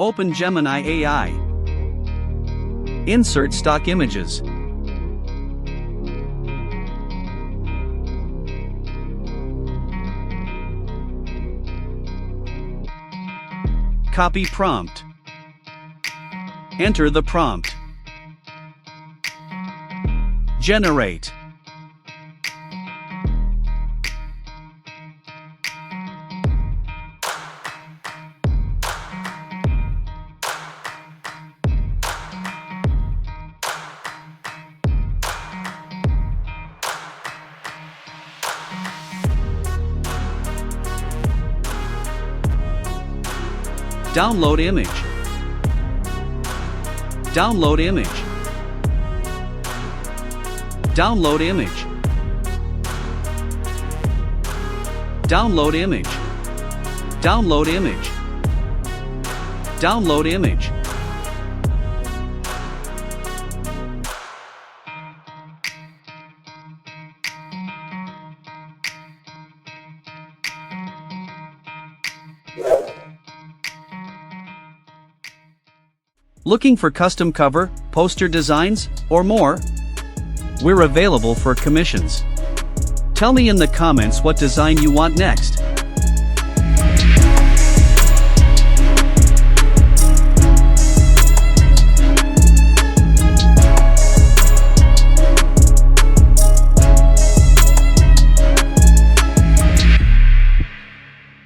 Open Gemini AI. Insert stock images. Copy prompt. Enter the prompt. Generate. Download image. Download image. Download image. Download image. Download image. Download image. Looking for custom cover, poster designs, or more? We're available for commissions. Tell me in the comments what design you want next.